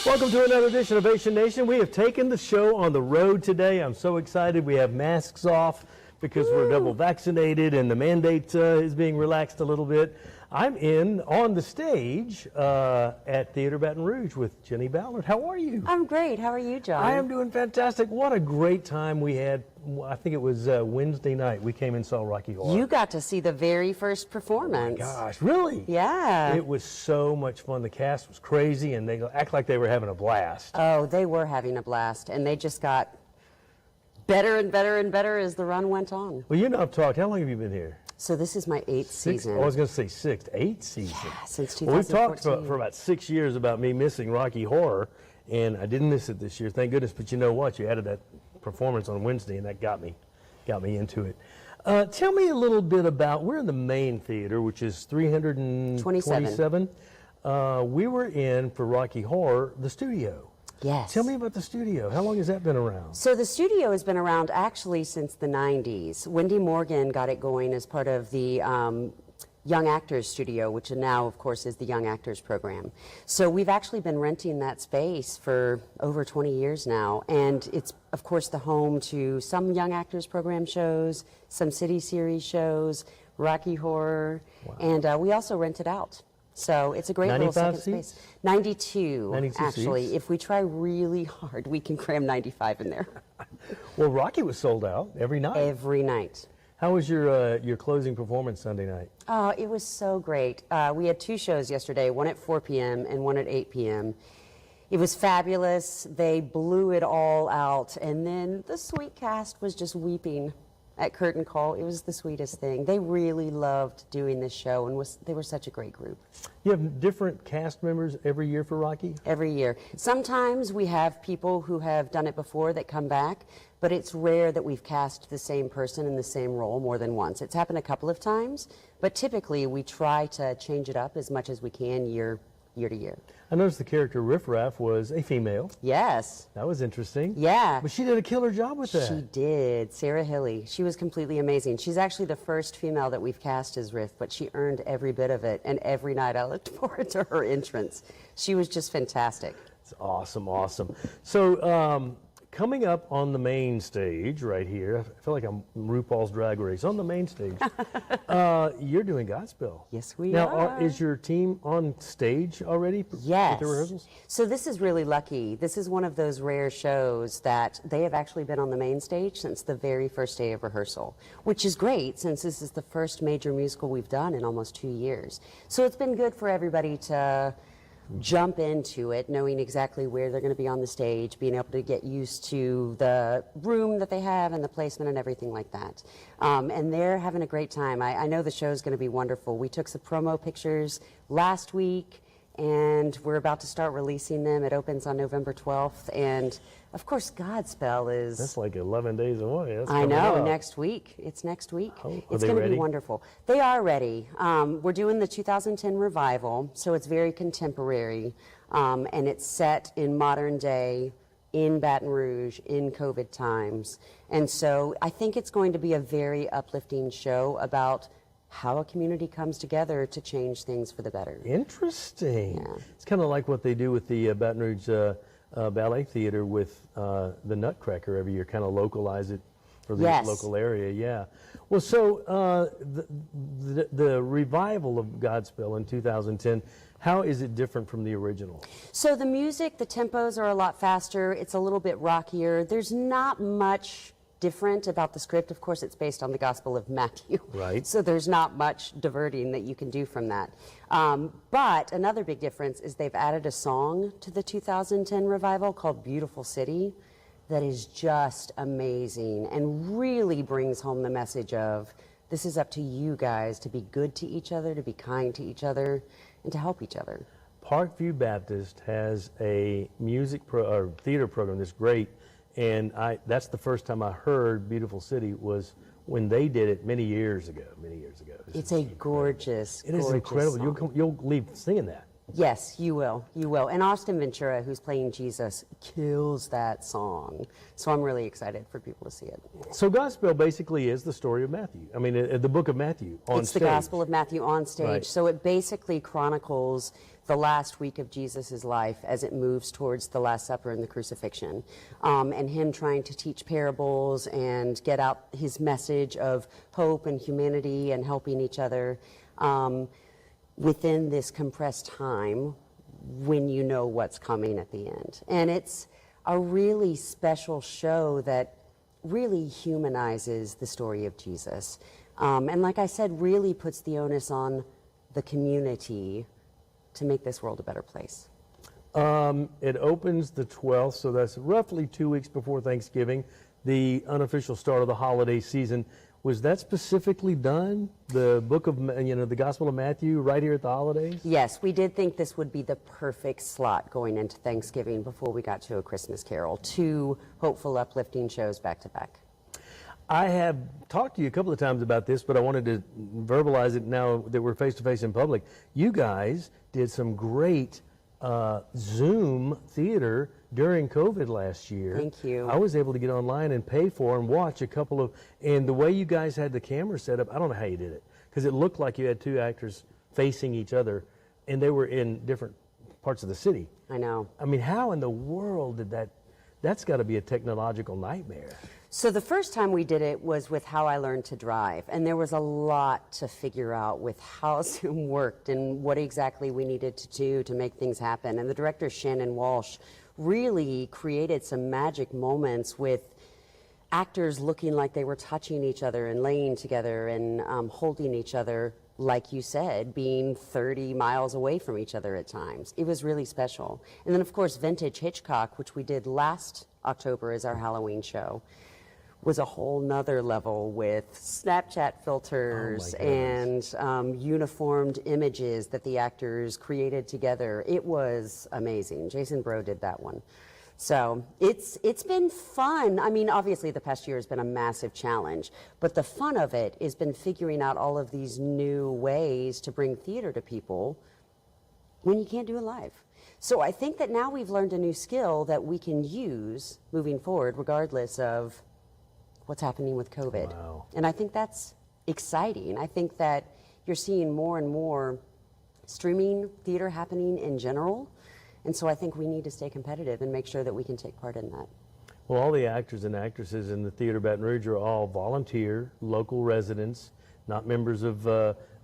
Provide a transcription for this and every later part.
Welcome to another edition of Ahysen Nation. We have taken the show on the road today. I'm so excited. We have masks off because we're double vaccinated and the mandate is being relaxed a little bit. I'm on the stage at Theatre Baton Rouge with Jenny Ballard. How are you? I'm great. How are you, John? I am doing fantastic. What a great time we had. I think it was Wednesday night. We came and saw Rocky Horror. You got to see the very first performance. Oh my gosh, really? Yeah. It was so much fun. The cast was crazy and they act like they were having a blast. Oh, they were having a blast, and they just got better and better and better as the run went on. Well, you know, I've talked. How long have you been here? So this is my 8th season. I was going to say 6th, 8th season. Yeah, since 2014. Well, we've talked for about 6 years about me missing Rocky Horror, and I didn't miss it this year, thank goodness. But you know what? You added that performance on Wednesday, and that got me into it. Tell me a little bit about, we're in the main theater, which is 327. We were in, for Rocky Horror, the studio. Yes. Tell me about the studio. How long has that been around? So the studio has been around actually since the 90s. Wendy Morgan got it going as part of the Young Actors Studio, which now, of course, is the Young Actors Program. So we've actually been renting that space for over 20 years now, and it's, of course, the home to some Young Actors Program shows, some City Series shows, Rocky Horror, wow. And we also rent it out. So it's a great little second space. 92 actually. Seats. If we try really hard, we can cram 95 in there. Well, Rocky was sold out every night. Every night. How was your closing performance Sunday night? Oh, it was so great. We had 2 shows yesterday, one at 4 p.m. and one at 8 p.m. It was fabulous. They blew it all out, and then the sweet cast was just weeping at curtain call. It was the sweetest thing. They really loved doing this show, and they were such a great group. You have different cast members every year for Rocky? Every year. Sometimes we have people who have done it before that come back, but it's rare that we've cast the same person in the same role more than once. It's happened a couple of times, but typically we try to change it up as much as we can year to year. I noticed the character Riff Raff was a female. Yes. That was interesting. Yeah. But she did a killer job with that. She did. Sarah Hilly. She was completely amazing. She's actually the first female that we've cast as Riff, but she earned every bit of it, and every night I looked forward to her entrance. She was just fantastic. It's awesome, awesome. So, coming up on the main stage right here, I feel like I'm RuPaul's Drag Race. On the main stage, you're doing Godspell. Yes, we are. Now, is your team on stage already? Yes. With the rehearsals? So this is really lucky. This is one of those rare shows that they have actually been on the main stage since the very first day of rehearsal, which is great since this is the first major musical we've done in almost 2 years. So it's been good for everybody to jump into it, knowing exactly where they're going to be on the stage, being able to get used to the room that they have and the placement and everything like that. And they're having a great time. I know the show's going to be wonderful. We took some promo pictures last week, and we're about to start releasing them. It opens on November 12th, and of course Godspell is... That's like 11 days away. That's I coming know, up. next week. It's next week. Oh, are it's they going to be ready? wonderful. They are ready. We're doing the 2010 revival, so it's very contemporary, and it's set in modern day, in Baton Rouge, in COVID times. And so I think it's going to be a very uplifting show about how a community comes together to change things for the better. Interesting. Yeah. It's kind of like what they do with the Baton Rouge Ballet Theater with the Nutcracker every year, kind of localize it for the Yes. local area. Yeah. Well, so the revival of Godspell in 2010, how is it different from the original? So the music, the tempos are a lot faster. It's a little bit rockier. There's not much different about the script. Of course, it's based on the Gospel of Matthew. Right. So there's not much diverting that you can do from that. But another big difference is they've added a song to the 2010 revival called Beautiful City that is just amazing and really brings home the message of this is up to you guys to be good to each other, to be kind to each other, and to help each other. Parkview Baptist has a or theater program that's great, and that's the first time I heard Beautiful City was when they did it many years ago. It's a gorgeous, It is incredible. song. You'll leave singing that. Yes, you will. You will. And Austin Ventura, who's playing Jesus, kills that song. So I'm really excited for people to see it. So Gospel basically is the story of Matthew. I mean, the book of Matthew on It's stage. the Gospel of Matthew on stage. Right. So it basically chronicles the last week of Jesus' life as it moves towards the Last Supper and the crucifixion. And him trying to teach parables and get out his message of hope and humanity and helping each other. Within this compressed time when you know what's coming at the end. And it's a really special show that really humanizes the story of Jesus. And like I said, really puts the onus on the community to make this world a better place. It opens the 12th, so that's roughly 2 weeks before Thanksgiving, the unofficial start of the holiday season. Was that specifically done, the book of, the Gospel of Matthew, right here at the holidays? Yes, we did think this would be the perfect slot going into Thanksgiving before we got to A Christmas Carol. 2 hopeful, uplifting shows back to back. I have talked to you a couple of times about this, but I wanted to verbalize it now that we're face-to-face in public. You guys did some great Zoom theater during COVID last year. Thank you. I was able to get online and pay for and watch a couple of, and the way you guys had the camera set up, I don't know how you did it, because it looked like you had 2 actors facing each other, and they were in different parts of the city. I know. I mean, how in the world did that's got to be a technological nightmare. So the first time we did it was with How I Learned to Drive, and there was a lot to figure out with how Zoom worked and what exactly we needed to do to make things happen. And the director, Shannon Walsh, really created some magic moments with actors looking like they were touching each other and laying together and holding each other, like you said, being 30 miles away from each other at times. It was really special. And then, of course, Vintage Hitchcock, which we did last October as our Halloween show, was a whole nother level with Snapchat filters and uniformed images that the actors created together. It was amazing. Jason Bro did that one. So it's been fun. I mean, obviously the past year has been a massive challenge, but the fun of it has been figuring out all of these new ways to bring theater to people when you can't do it live. So I think that now we've learned a new skill that we can use moving forward, regardless of what's happening with COVID. Wow. And I think that's exciting. I think that you're seeing more and more streaming theater happening in general. And so I think we need to stay competitive and make sure that we can take part in that. Well, all the actors and actresses in the Theater Baton Rouge are all volunteer, local residents, not members of,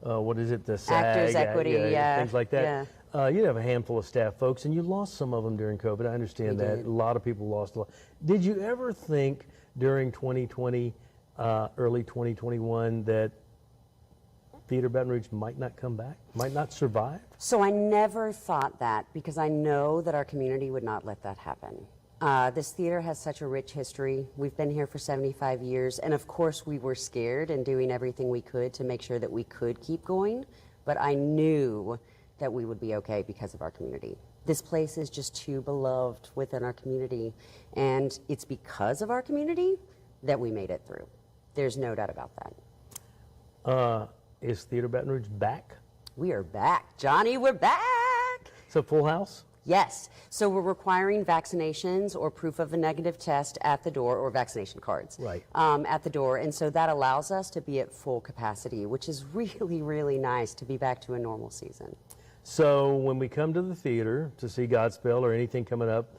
what is it, the SAG? Actors Equity, yeah. Things like that. You have a handful of staff folks, and you lost some of them during COVID. I understand We that. did. A lot of people lost a lot. Did you ever think during 2020, early 2021, that Theater Baton Rouge might not come back, might not survive? So I never thought that, because I know that our community would not let that happen. This theater has such a rich history. We've been here for 75 years, and of course we were scared and doing everything we could to make sure that we could keep going, but I knew that we would be okay because of our community. This place is just too beloved within our community, and it's because of our community that we made it through. There's no doubt about that. Is Theater Baton Rouge back? We are back, Johnny, we're back! So full house? Yes, so we're requiring vaccinations or proof of a negative test at the door, or vaccination cards Right. At the door, and so that allows us to be at full capacity, which is really, really nice to be back to a normal season. So when we come to the theater to see Godspell or anything coming up,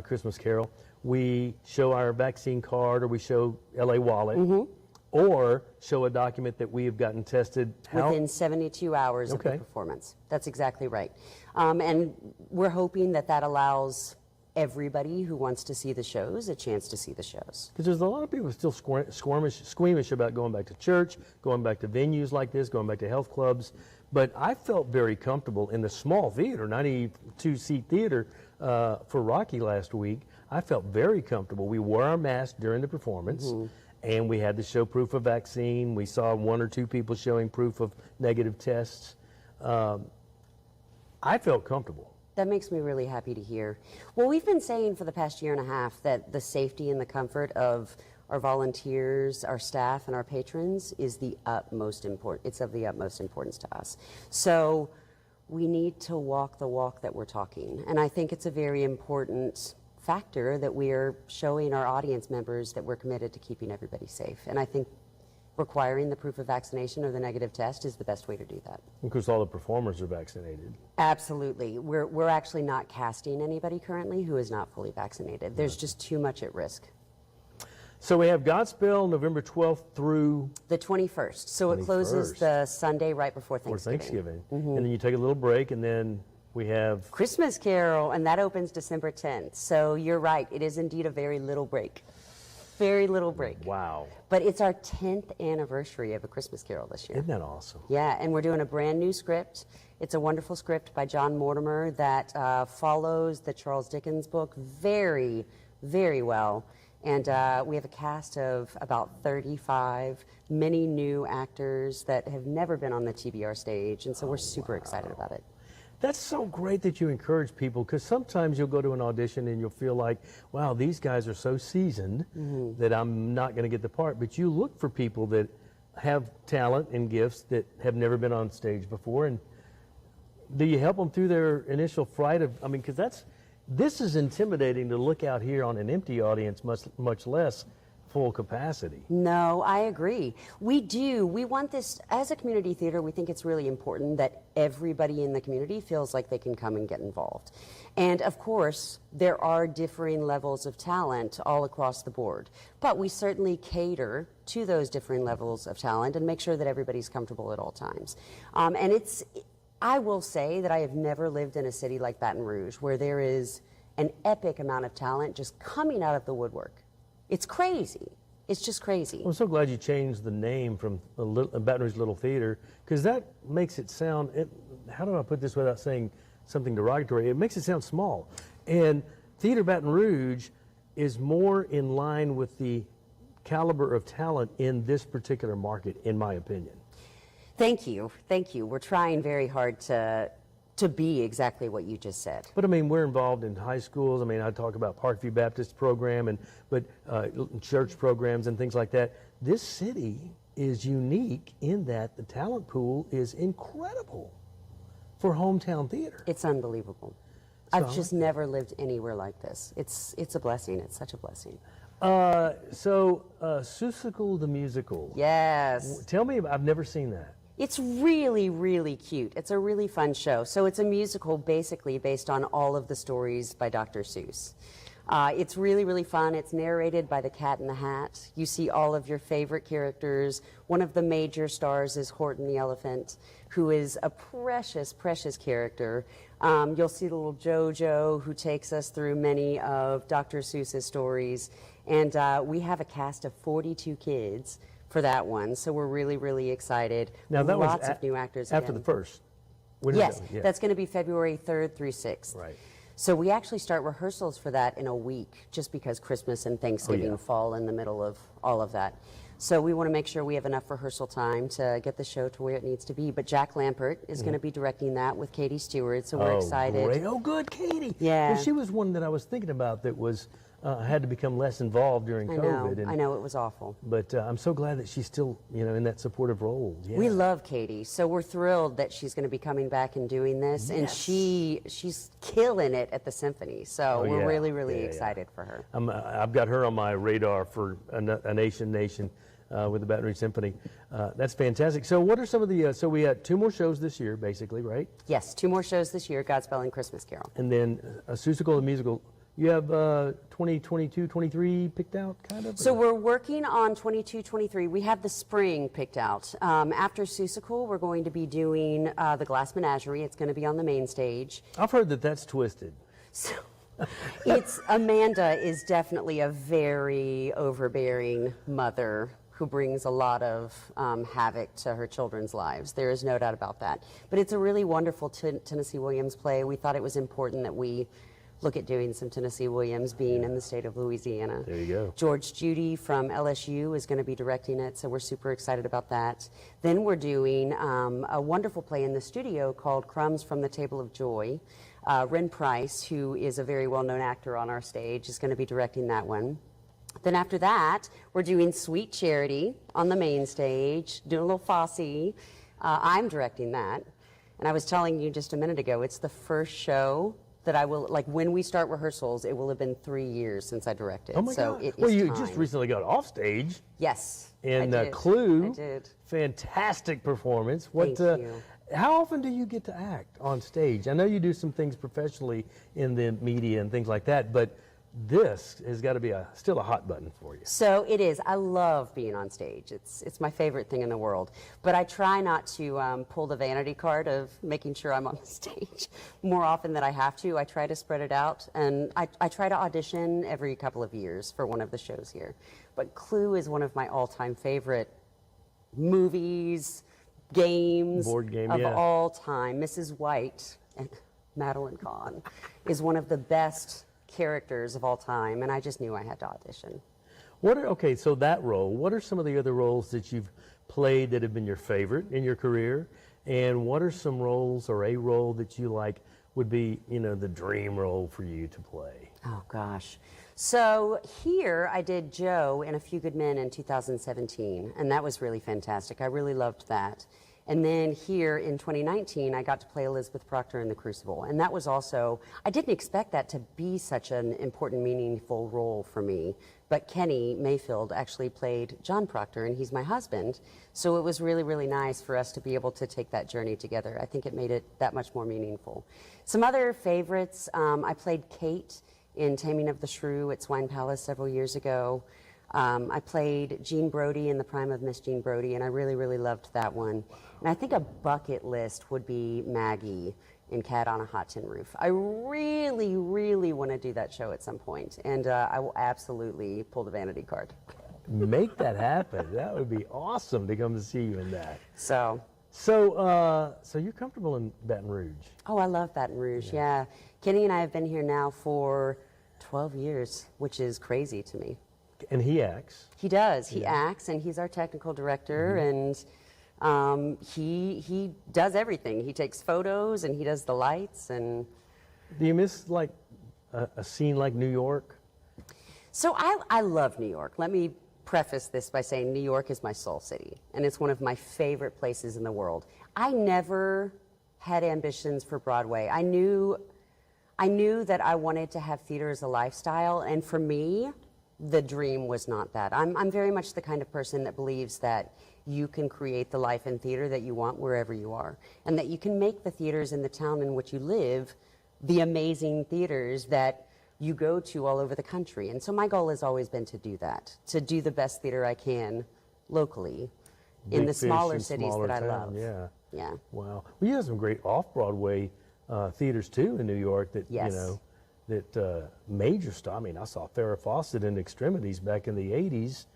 Christmas Carol, we show our vaccine card or we show LA Wallet or show a document that we have gotten tested. Within 72 hours of the performance. That's exactly right. And we're hoping that that allows everybody who wants to see the shows a chance to see the shows. Because there's a lot of people still squeamish about going back to church, going back to venues like this, going back to health clubs. But I felt very comfortable in the small theater, 92-seat theater for Rocky last week. I felt very comfortable. We wore our masks during the performance, and we had to show proof of vaccine. We saw 1 or 2 people showing proof of negative tests. I felt comfortable. That makes me really happy to hear. Well, we've been saying for the past year and a half that the safety and the comfort of our volunteers, our staff, and our patrons is the utmost important. It's of the utmost importance to us. So we need to walk the walk that we're talking. And I think it's a very important factor that we are showing our audience members that we're committed to keeping everybody safe. And I think requiring the proof of vaccination or the negative test is the best way to do that. Because all the performers are vaccinated. Absolutely. We're actually not casting anybody currently who is not fully vaccinated. There's just too much at risk. So we have Godspell November 12th through the 21st. So it closes the Sunday right before Thanksgiving. And then you take a little break, and then we have Christmas Carol, and that opens December 10th. So you're right. It is indeed a very little break. Very little break. Wow. But it's our 10th anniversary of A Christmas Carol this year. Isn't that awesome? Yeah, and we're doing a brand new script. It's a wonderful script by John Mortimer that follows the Charles Dickens book very, very well. And we have a cast of about 35, many new actors that have never been on the TBR stage, and so we're super excited about it. That's so great that you encourage people, because sometimes you'll go to an audition and you'll feel like, wow, these guys are so seasoned that I'm not going to get the part. But you look for people that have talent and gifts that have never been on stage before. And do you help them through their initial fright of, I mean, because this is intimidating to look out here on an empty audience, much less full capacity. No, I agree. We do. We want this, as a community theater, we think it's really important that everybody in the community feels like they can come and get involved. And of course, there are differing levels of talent all across the board, but we certainly cater to those differing levels of talent and make sure that everybody's comfortable at all times. I will say that I have never lived in a city like Baton Rouge where there is an epic amount of talent just coming out of the woodwork. It's crazy. It's just crazy. I'm so glad you changed the name from Baton Rouge Little Theater, because that makes it sound, how do I put this without saying something derogatory? It makes it sound small. And Theater Baton Rouge is more in line with the caliber of talent in this particular market, in my opinion. Thank you. Thank you. We're trying very hard to be exactly what you just said. But I mean, we're involved in high schools. I mean, I talk about Parkview Baptist program, but church programs and things like that. This city is unique in that the talent pool is incredible for hometown theater. It's unbelievable. So I've just never lived anywhere like this. It's a blessing. It's such a blessing. Seussical the Musical. Yes. Tell me, I've never seen that. It's really, really cute. It's a really fun show. So it's a musical basically based on all of the stories by Dr. Seuss. It's really, really fun. It's narrated by the Cat in the Hat. You see all of your favorite characters. One of the major stars is Horton the Elephant, who is a precious, precious character. You'll see little Jojo, who takes us through many of Dr. Seuss's stories. And we have a cast of 42 kids for that one, so we're really, really excited. Now that lots of new actors after again. the first. When Yes, is that? that's going to be February 3rd through 6th. Right. So we actually start rehearsals for that in a week, just because Christmas and Thanksgiving fall in the middle of all of that. So we want to make sure we have enough rehearsal time to get the show to where it needs to be. But Jack Lampert is going to be directing that with Katie Stewart, so we're excited. Great. Oh, good, Katie. Yeah. Well, she was one that I was thinking about that was had to become less involved during COVID. I know, it was awful. But I'm so glad that she's still, in that supportive role. Yeah. We love Katie, so we're thrilled that she's going to be coming back and doing this, and she's killing it at the symphony. So we're really excited for her. I've got her on my radar for a Nation with the Baton Rouge Symphony. That's fantastic. So what are some of the, so we had 2 more shows this year, basically, right? Yes, 2 more shows this year, Godspell and Christmas Carol. And then Seussical, the musical. You have 2022, 23 picked out, kind of? So we're working on 22, 23. We have the spring picked out. After Seussical, we're going to be doing the Glass Menagerie. It's going to be on the main stage. I've heard that that's twisted. So Amanda is definitely a very overbearing mother who brings a lot of havoc to her children's lives. There is no doubt about that. But it's a really wonderful Tennessee Williams play. We thought it was important that we look at doing some Tennessee Williams, being in the state of Louisiana. There you go. George Judy from LSU is going to be directing it, so we're super excited about that. Then we're doing a wonderful play in the studio called Crumbs from the Table of Joy. Ren Price, who is a very well-known actor on our stage, is going to be directing that one. Then after that, we're doing Sweet Charity on the main stage, doing a little Fosse. I'm directing that. And I was telling you just a minute ago, it's the first show that I will, like when we start rehearsals, it will have been 3 years since I directed. Oh my so God. It Well, is you time. just recently got off stage. Yes. In I did. Clue. I did. Fantastic performance. Thank you. How often do you get to act on stage? I know you do some things professionally in the media and things like that, but this has got to be still a hot button for you. So it is. I love being on stage. It's my favorite thing in the world. But I try not to pull the vanity card of making sure I'm on the stage more often than I have to. I try to spread it out, and I try to audition every couple of years for one of the shows here. But Clue is one of my all-time favorite movies, games Board game, of yeah. all time. Mrs. White and Madeline Kahn is one of the best characters of all time, and I just knew I had to audition. Okay, so that role, what are some of the other roles that you've played that have been your favorite in your career? And what are some roles or a role that you like would be, the dream role for you to play? Oh gosh. So here I did Joe in A Few Good Men in 2017, and that was really fantastic. I really loved that. And then here in 2019, I got to play Elizabeth Proctor in The Crucible. And that was also, I didn't expect that to be such an important, meaningful role for me. But Kenny Mayfield actually played John Proctor, and he's my husband. So it was really, really nice for us to be able to take that journey together. I think it made it that much more meaningful. Some other favorites, I played Kate in Taming of the Shrew at Swine Palace several years ago. I played Jean Brodie in The Prime of Miss Jean Brodie, and I really, really loved that one. And I think a bucket list would be Maggie in Cat on a Hot Tin Roof. I really, really want to do that show at some point, and I will absolutely pull the vanity card. Make that happen. That would be awesome to come to see you in that. So you're comfortable in Baton Rouge? Oh, I love Baton Rouge, yeah. Kenny and I have been here now for 12 years, which is crazy to me. And he acts. He does. He acts, and he's our technical director, and he does everything. He takes photos, and he does the lights, and... Do you miss, like, a scene like New York? So I love New York. Let me preface this by saying New York is my soul city, and it's one of my favorite places in the world. I never had ambitions for Broadway. I knew that I wanted to have theater as a lifestyle, and for me, the dream was not that. I'm very much the kind of person that believes that you can create the life in theater that you want wherever you are, and that you can make the theaters in the town in which you live the amazing theaters that you go to all over the country. And so my goal has always been to do that, to do the best theater I can locally in the smaller cities that I love. Yeah. Yeah. Wow. Well, you have some great off-Broadway theaters too in New York that, Yes. that major stuff. I mean, I saw Farrah Fawcett in Extremities back in the 80s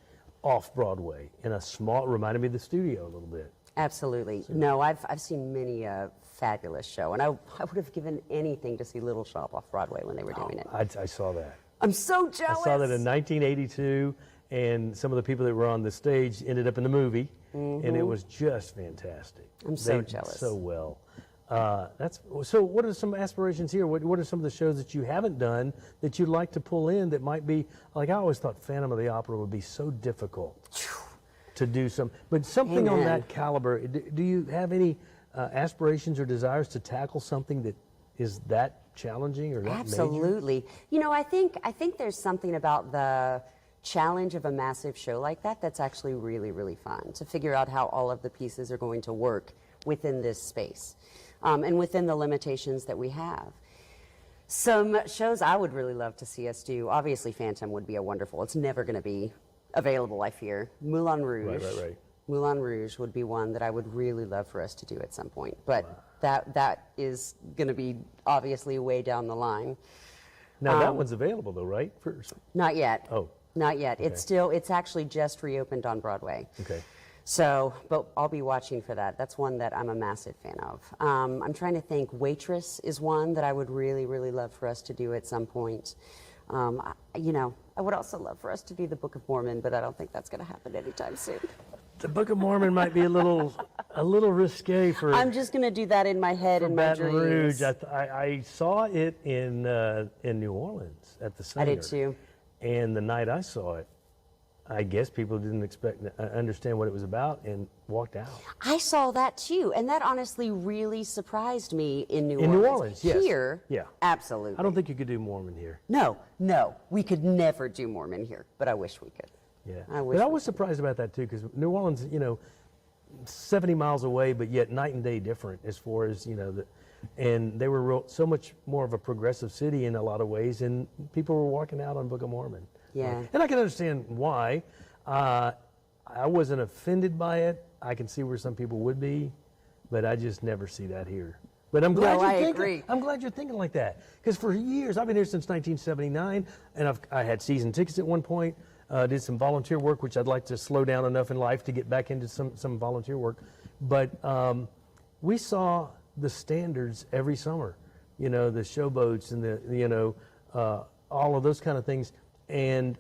off-Broadway in a small, reminded me of the studio a little bit. Absolutely. No, I've seen many a fabulous show, and I would have given anything to see Little Shop off Broadway when they were doing it. I saw that. I'm so jealous. I saw that in 1982, and some of the people that were on the stage ended up in the movie, and it was just fantastic. I'm so They did jealous. so well. So what are some aspirations here? What are some of the shows that you haven't done that you'd like to pull in that might be, like I always thought Phantom of the Opera would be so difficult to do but something on Amen. that caliber. Do you have any aspirations or desires to tackle something that is that challenging or that major? Absolutely. You know, I think there's something about the challenge of a massive show like that that's actually really, really fun to figure out how all of the pieces are going to work within this space and within the limitations that we have. Some shows I would really love to see us do, obviously Phantom would be a wonderful, it's never going to be available, I fear. Moulin Rouge. Right. Moulin Rouge would be one that I would really love for us to do at some point, but that is going to be obviously way down the line. Now that one's available though, right? Not yet. Oh. Not yet. Okay. It's actually just reopened on Broadway. Okay. So, but I'll be watching for that. That's one that I'm a massive fan of. I'm trying to think. Waitress is one that I would really, really love for us to do at some point. You know, I would also love for us to do the Book of Mormon, but I don't think that's going to happen anytime soon. The Book of Mormon might be a little risque for. I'm just going to do that in my head and my Baton dreams. Rouge. I saw it in New Orleans at the Singer. I did too. And the night I saw it, I guess people didn't understand what it was about and walked out. I saw that too, and that honestly really surprised me in New In Orleans. New Orleans, yes. Here, Yeah. absolutely. I don't think you could do Mormon here. No, we could never do Mormon here, but I wish we could. Yeah. I wish But I we was surprised about that too, because New Orleans, 70 miles away, but yet night and day different as far as, and they were so much more of a progressive city in a lot of ways, and people were walking out on Book of Mormon. Yeah. And I can understand why. I wasn't offended by it. I can see where some people would be, but I just never see that here. But I'm glad I'm glad you're thinking like that, because for years I've been here since 1979, and I had season tickets at one point. Did some volunteer work, which I'd like to slow down enough in life to get back into some volunteer work. But we saw the standards every summer, the showboats and the all of those kind of things. And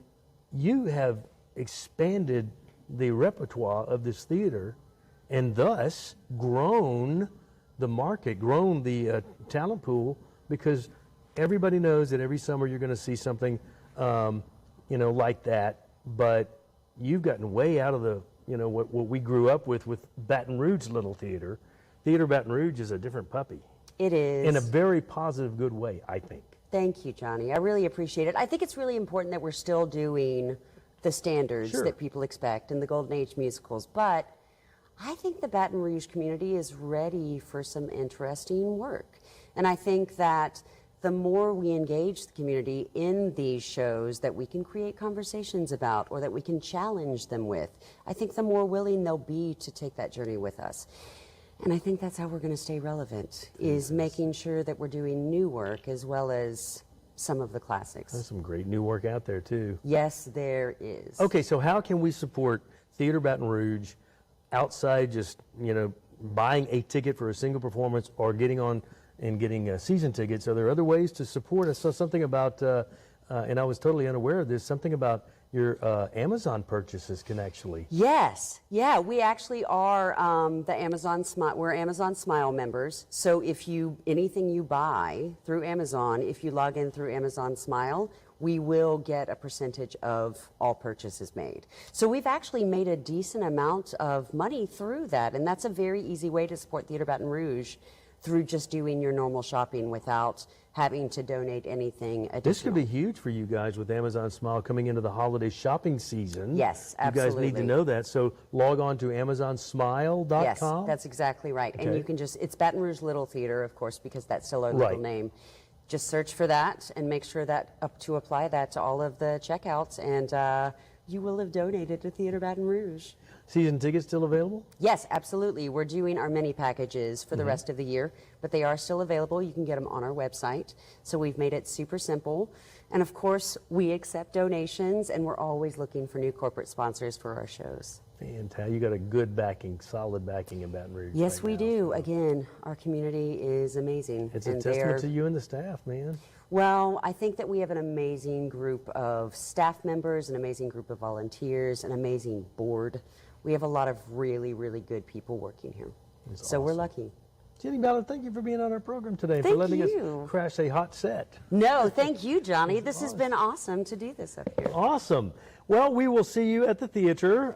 you have expanded the repertoire of this theater and thus grown the market, grown the talent pool, because everybody knows that every summer you're going to see something like that. But you've gotten way out of the, what we grew up with Baton Rouge Little Theater. Theater Baton Rouge is a different puppy. It is. In a very positive, good way, I think. Thank you, Johnny. I really appreciate it. I think it's really important that we're still doing the standards that people expect and the Golden Age musicals, but I think the Baton Rouge community is ready for some interesting work. And I think that the more we engage the community in these shows that we can create conversations about or that we can challenge them with, I think the more willing they'll be to take that journey with us. And I think that's how we're going to stay relevant, is making sure that we're doing new work as well as some of the classics. There's some great new work out there, too. Yes, there is. Okay, so how can we support Theater Baton Rouge outside just, buying a ticket for a single performance or getting on and getting season tickets? Are there other ways to support? I saw something about, and I was totally unaware of this, something about your Amazon purchases can actually. Yes, yeah, we actually are the Amazon Smile. We're Amazon Smile members. So if anything you buy through Amazon, if you log in through Amazon Smile, we will get a percentage of all purchases made. So we've actually made a decent amount of money through that, and that's a very easy way to support Theater Baton Rouge, through just doing your normal shopping without having to donate anything additional. This could be huge for you guys with Amazon Smile coming into the holiday shopping season. Yes, absolutely. You guys need to know that. So log on to AmazonSmile.com. Yes, that's exactly right. Okay. And you can it's Baton Rouge Little Theater, of course, because that's still our legal name. Just search for that and make sure that apply that to all of the checkouts, and you will have donated to Theater Baton Rouge. Season tickets still available? Yes, absolutely. We're doing our mini packages for the rest of the year, but they are still available. You can get them on our website. So we've made it super simple. And of course, we accept donations, and we're always looking for new corporate sponsors for our shows. Fantastic. You got a good backing, solid backing in Baton Rouge. Yes, right we now. do. Again, our community is amazing. It's a testament to you and the staff, man. Well, I think that we have an amazing group of staff members, an amazing group of volunteers, an amazing board. We have a lot of really, really good people working here. So we're lucky. Jenny Ballard, thank you for being on our program today, for Thank letting you. us crash a hot set. No, thank you, Johnny. This has been awesome to do this up here. Awesome. Well, we will see you at the theater.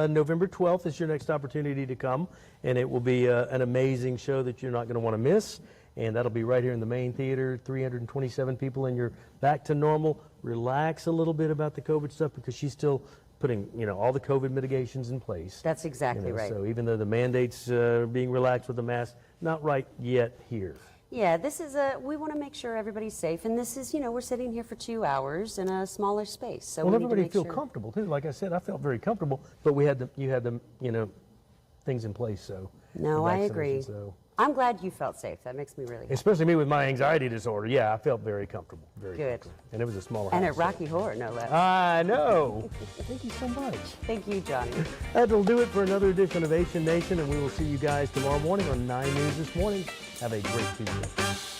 November 12th is your next opportunity to come, and it will be an amazing show that you're not going to want to miss. And that'll be right here in the main theater, 327 people, and you're back to normal. Relax a little bit about the COVID stuff because she's still putting, all the COVID mitigations in place. That's exactly right. So even though the mandates are being relaxed with the mask, not right yet here. Yeah, this is we want to make sure everybody's safe, and this is, we're sitting here for 2 hours in a smaller space. So Well, we need to everybody make feel sure. comfortable too. Like I said, I felt very comfortable, but you had the things in place. So No, the I vaccination, agree. So. I'm glad you felt safe. That makes me really happy. Especially me with my anxiety disorder. Yeah, I felt very comfortable. Very Good. comfortable. And it was a smaller And house. at Rocky Horror, no less. I know. Thank you so much. Thank you, Johnny. That'll do it for another edition of Ahysen Nation, and we will see you guys tomorrow morning on 9 News This Morning. Have a great Tuesday.